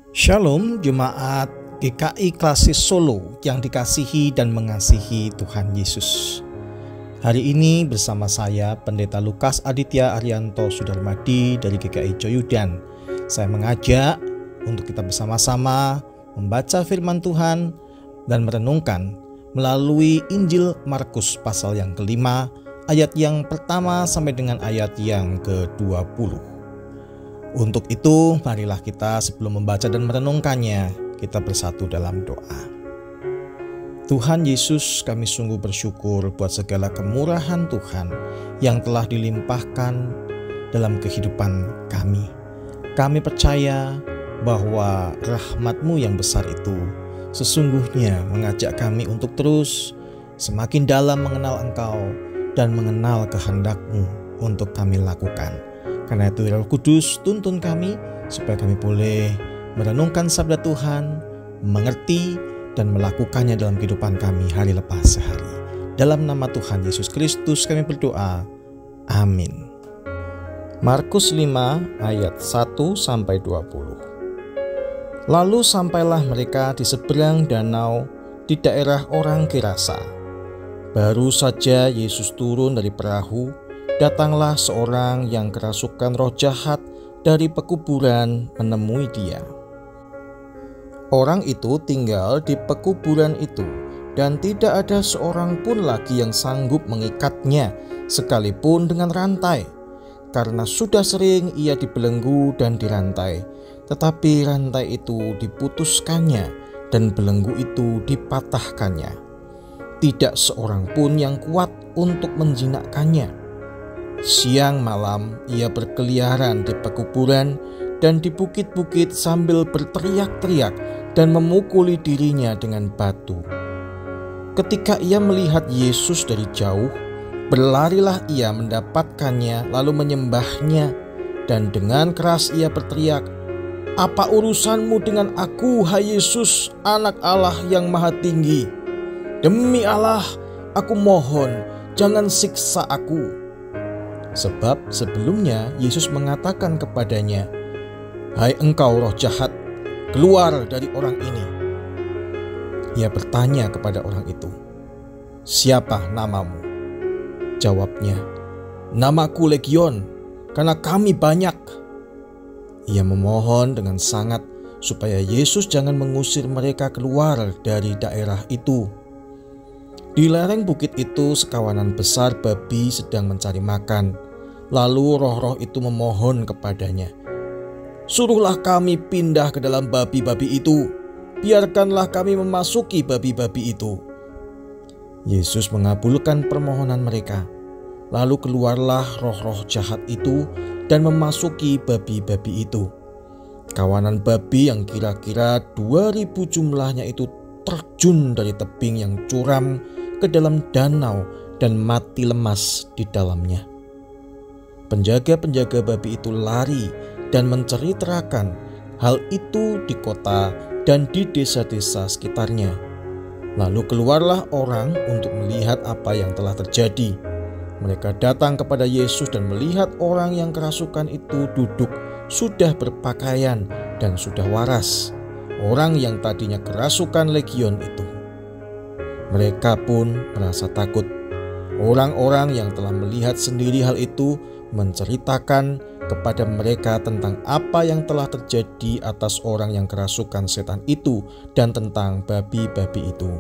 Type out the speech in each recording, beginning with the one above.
Shalom Jemaat GKI Klasis Solo yang dikasihi dan mengasihi Tuhan Yesus. Hari ini bersama saya Pendeta Lukas Aditya Arianto Sudarmadi dari GKI Joyudan. Saya mengajak untuk kita bersama-sama membaca firman Tuhan dan merenungkan melalui Injil Markus pasal yang kelima, ayat yang pertama sampai dengan ayat yang ke-20. Untuk itu, marilah kita sebelum membaca dan merenungkannya, kita bersatu dalam doa. Tuhan Yesus, kami sungguh bersyukur buat segala kemurahan Tuhan yang telah dilimpahkan dalam kehidupan kami. Kami percaya bahwa rahmat-Mu yang besar itu sesungguhnya mengajak kami untuk terus semakin dalam mengenal Engkau dan mengenal kehendak-Mu untuk kami lakukan. Karena itu Roh Kudus tuntun kami supaya kami boleh merenungkan sabda Tuhan, mengerti dan melakukannya dalam kehidupan kami hari lepas sehari. Dalam nama Tuhan Yesus Kristus kami berdoa. Amin. Markus 5 ayat 1-20. Lalu sampailah mereka di seberang danau di daerah orang Gerasa. Baru saja Yesus turun dari perahu, datanglah seorang yang kerasukan roh jahat dari pekuburan menemui dia. Orang itu tinggal di pekuburan itu dan tidak ada seorang pun lagi yang sanggup mengikatnya sekalipun dengan rantai, karena sudah sering ia dibelenggu dan dirantai, tetapi rantai itu diputuskannya dan belenggu itu dipatahkannya. Tidak seorang pun yang kuat untuk menjinakkannya. Siang malam ia berkeliaran di pekuburan dan di bukit-bukit sambil berteriak-teriak dan memukuli dirinya dengan batu. Ketika ia melihat Yesus dari jauh, berlarilah ia mendapatkannya lalu menyembahnya, dan dengan keras ia berteriak, "Apa urusanmu dengan aku, hai Yesus, Anak Allah yang Maha Tinggi? Demi Allah, aku mohon, jangan siksa aku." Sebab sebelumnya Yesus mengatakan kepadanya, "Hai engkau roh jahat, keluar dari orang ini." Ia bertanya kepada orang itu, "Siapa namamu?" Jawabnya, "Namaku Legion, karena kami banyak." Ia memohon dengan sangat supaya Yesus jangan mengusir mereka keluar dari daerah itu. Di lereng bukit itu sekawanan besar babi sedang mencari makan. Lalu roh-roh itu memohon kepadanya, "Suruhlah kami pindah ke dalam babi-babi itu. Biarkanlah kami memasuki babi-babi itu." Yesus mengabulkan permohonan mereka. Lalu keluarlah roh-roh jahat itu dan memasuki babi-babi itu. Kawanan babi yang kira-kira 2000 jumlahnya itu terjun dari tebing yang curam ke dalam danau dan mati lemas di dalamnya. Penjaga-penjaga babi itu lari dan menceritakan hal itu di kota dan di desa-desa sekitarnya. Lalu keluarlah orang untuk melihat apa yang telah terjadi. Mereka datang kepada Yesus dan melihat orang yang kerasukan itu duduk, sudah berpakaian dan sudah waras, orang yang tadinya kerasukan legion itu. Mereka pun merasa takut. Orang-orang yang telah melihat sendiri hal itu menceritakan kepada mereka tentang apa yang telah terjadi atas orang yang kerasukan setan itu dan tentang babi-babi itu.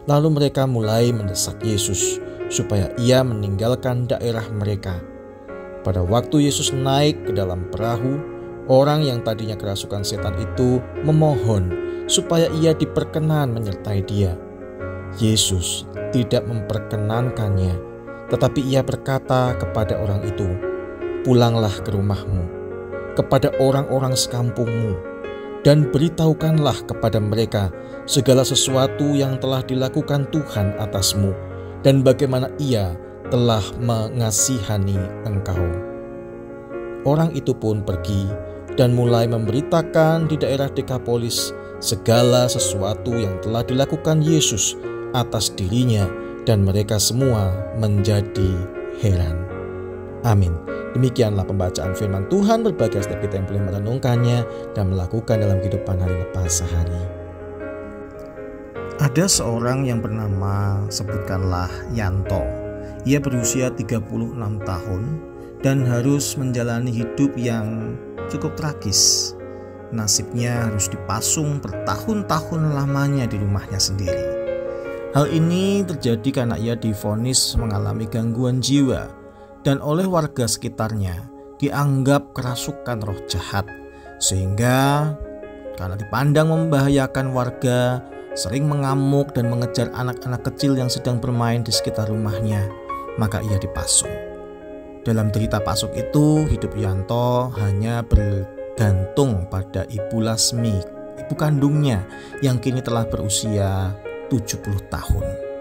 Lalu mereka mulai mendesak Yesus supaya ia meninggalkan daerah mereka. Pada waktu Yesus naik ke dalam perahu, orang yang tadinya kerasukan setan itu memohon supaya ia diperkenan menyertai dia. Yesus tidak memperkenankannya, tetapi ia berkata kepada orang itu, "Pulanglah ke rumahmu, kepada orang-orang sekampungmu, dan beritahukanlah kepada mereka segala sesuatu yang telah dilakukan Tuhan atasmu, dan bagaimana ia telah mengasihani engkau." Orang itu pun pergi dan mulai memberitakan di daerah Dekapolis segala sesuatu yang telah dilakukan Yesus atas dirinya, dan mereka semua menjadi heran. Amin. Demikianlah pembacaan firman Tuhan. Berbahagia setiap kita yang boleh merenungkannya dan melakukan dalam kehidupan hari lepas sehari. Ada seorang yang bernama, sebutkanlah Yanto. Ia berusia 36 tahun dan harus menjalani hidup yang cukup tragis. Nasibnya harus dipasung bertahun-tahun lamanya di rumahnya sendiri. Hal ini terjadi karena ia divonis mengalami gangguan jiwa dan oleh warga sekitarnya dianggap kerasukan roh jahat, sehingga karena dipandang membahayakan warga, sering mengamuk dan mengejar anak-anak kecil yang sedang bermain di sekitar rumahnya, maka ia dipasung. Dalam derita pasuk itu, hidup Yanto hanya bergantung pada Ibu Lasmi, ibu kandungnya yang kini telah berusia 70 tahun.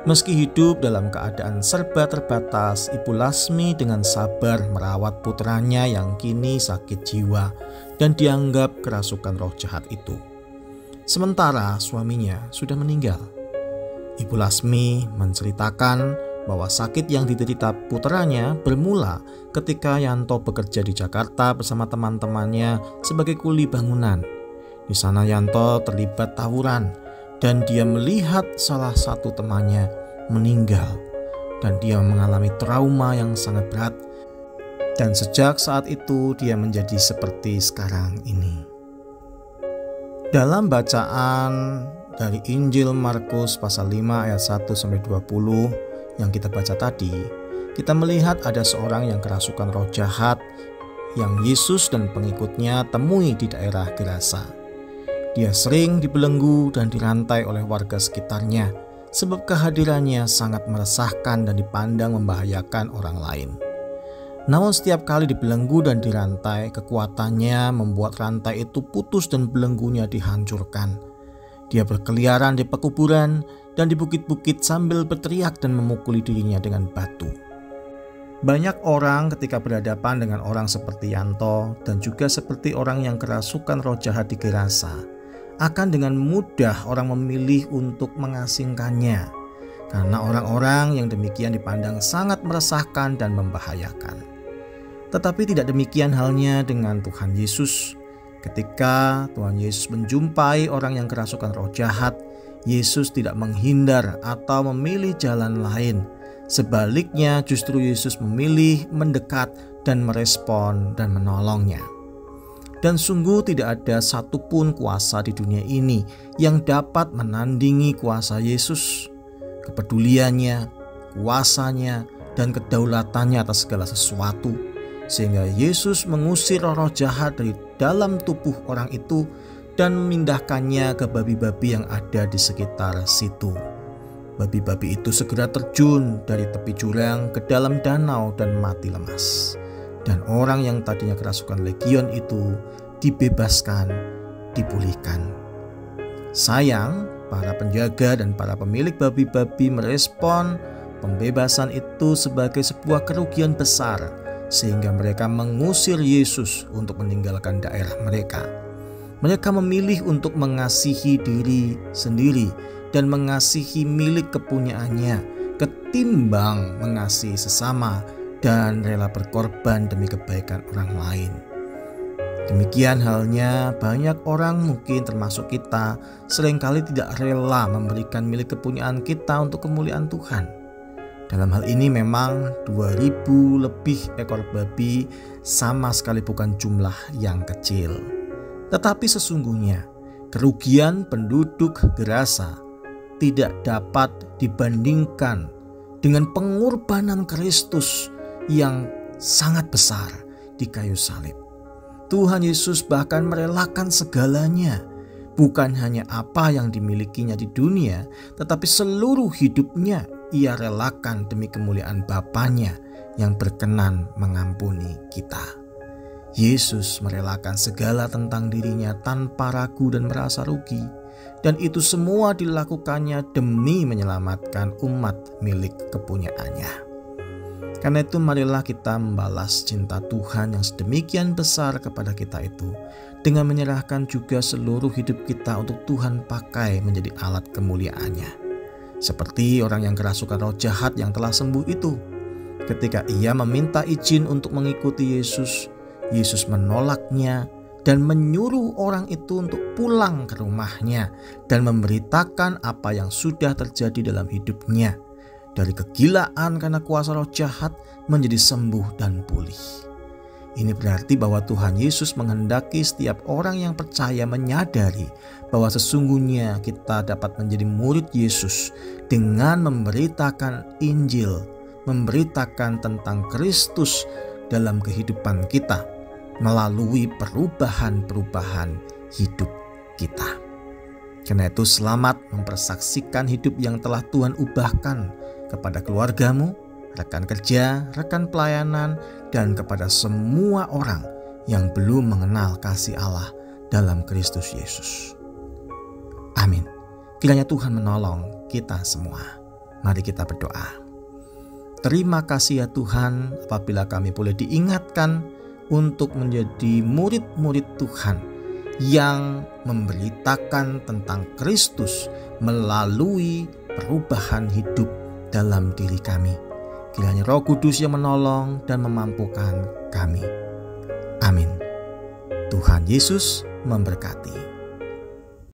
Meski hidup dalam keadaan serba terbatas, Ibu Lasmi dengan sabar merawat putranya yang kini sakit jiwa dan dianggap kerasukan roh jahat itu. Sementara suaminya sudah meninggal. Ibu Lasmi menceritakan bahwa sakit yang diderita putranya bermula ketika Yanto bekerja di Jakarta bersama teman-temannya sebagai kuli bangunan. Di sana Yanto terlibat tawuran dan dia melihat salah satu temannya meninggal dan dia mengalami trauma yang sangat berat, dan sejak saat itu dia menjadi seperti sekarang ini. Dalam bacaan dari Injil Markus pasal 5 ayat 1-20 yang kita baca tadi, kita melihat ada seorang yang kerasukan roh jahat yang Yesus dan pengikutnya temui di daerah Gerasa. Dia sering dibelenggu dan dirantai oleh warga sekitarnya sebab kehadirannya sangat meresahkan dan dipandang membahayakan orang lain. Namun setiap kali dibelenggu dan dirantai, kekuatannya membuat rantai itu putus dan belenggunya dihancurkan. Dia berkeliaran di pekuburan dan di bukit-bukit sambil berteriak dan memukuli dirinya dengan batu. Banyak orang ketika berhadapan dengan orang seperti Yanto dan juga seperti orang yang kerasukan roh jahat di Gerasa, akan dengan mudah orang memilih untuk mengasingkannya, karena orang-orang yang demikian dipandang sangat meresahkan dan membahayakan. Tetapi tidak demikian halnya dengan Tuhan Yesus. Ketika Tuhan Yesus menjumpai orang yang kerasukan roh jahat, Yesus tidak menghindar atau memilih jalan lain. Sebaliknya justru Yesus memilih mendekat dan merespon dan menolongnya. Dan sungguh tidak ada satupun kuasa di dunia ini yang dapat menandingi kuasa Yesus. Kepeduliannya, kuasanya, dan kedaulatannya atas segala sesuatu, sehingga Yesus mengusir roh jahat dari dalam tubuh orang itu dan memindahkannya ke babi-babi yang ada di sekitar situ. Babi-babi itu segera terjun dari tepi jurang ke dalam danau dan mati lemas. Dan orang yang tadinya kerasukan legion itu dibebaskan, dipulihkan. Sayang, para penjaga dan para pemilik babi-babi merespon pembebasan itu sebagai sebuah kerugian besar, sehingga mereka mengusir Yesus untuk meninggalkan daerah mereka. Mereka memilih untuk mengasihi diri sendiri dan mengasihi milik kepunyaannya ketimbang mengasihi sesama dan rela berkorban demi kebaikan orang lain. Demikian halnya banyak orang, mungkin termasuk kita, seringkali tidak rela memberikan milik kepunyaan kita untuk kemuliaan Tuhan. Dalam hal ini memang 2000 lebih ekor babi sama sekali bukan jumlah yang kecil. Tetapi sesungguhnya kerugian penduduk Gerasa tidak dapat dibandingkan dengan pengorbanan Kristus yang sangat besar di kayu salib. Tuhan Yesus bahkan merelakan segalanya, bukan hanya apa yang dimilikinya di dunia, tetapi seluruh hidupnya ia relakan demi kemuliaan Bapanya yang berkenan mengampuni kita. Yesus merelakan segala tentang dirinya tanpa ragu dan merasa rugi, dan itu semua dilakukannya demi menyelamatkan umat milik kepunyaannya. Karena itu marilah kita membalas cinta Tuhan yang sedemikian besar kepada kita itu dengan menyerahkan juga seluruh hidup kita untuk Tuhan pakai menjadi alat kemuliaannya. Seperti orang yang kerasukan roh jahat yang telah sembuh itu, Ketika ia meminta izin untuk mengikuti Yesus, Yesus menolaknya dan menyuruh orang itu untuk pulang ke rumahnya dan memberitakan apa yang sudah terjadi dalam hidupnya. Dari kegilaan karena kuasa roh jahat menjadi sembuh dan pulih. Ini berarti bahwa Tuhan Yesus menghendaki setiap orang yang percaya menyadari bahwa sesungguhnya kita dapat menjadi murid Yesus dengan memberitakan Injil, memberitakan tentang Kristus dalam kehidupan kita melalui perubahan-perubahan hidup kita. Karena itu selamat mempersaksikan hidup yang telah Tuhan ubahkan kepada keluargamu, rekan kerja, rekan pelayanan, dan kepada semua orang yang belum mengenal kasih Allah dalam Kristus Yesus. Amin. Kiranya Tuhan menolong kita semua. Mari kita berdoa. Terima kasih ya Tuhan apabila kami boleh diingatkan untuk menjadi murid-murid Tuhan yang memberitakan tentang Kristus melalui perubahan hidup dalam diri kami. Kiranya Roh Kudus yang menolong dan memampukan kami. Amin. Tuhan Yesus memberkati.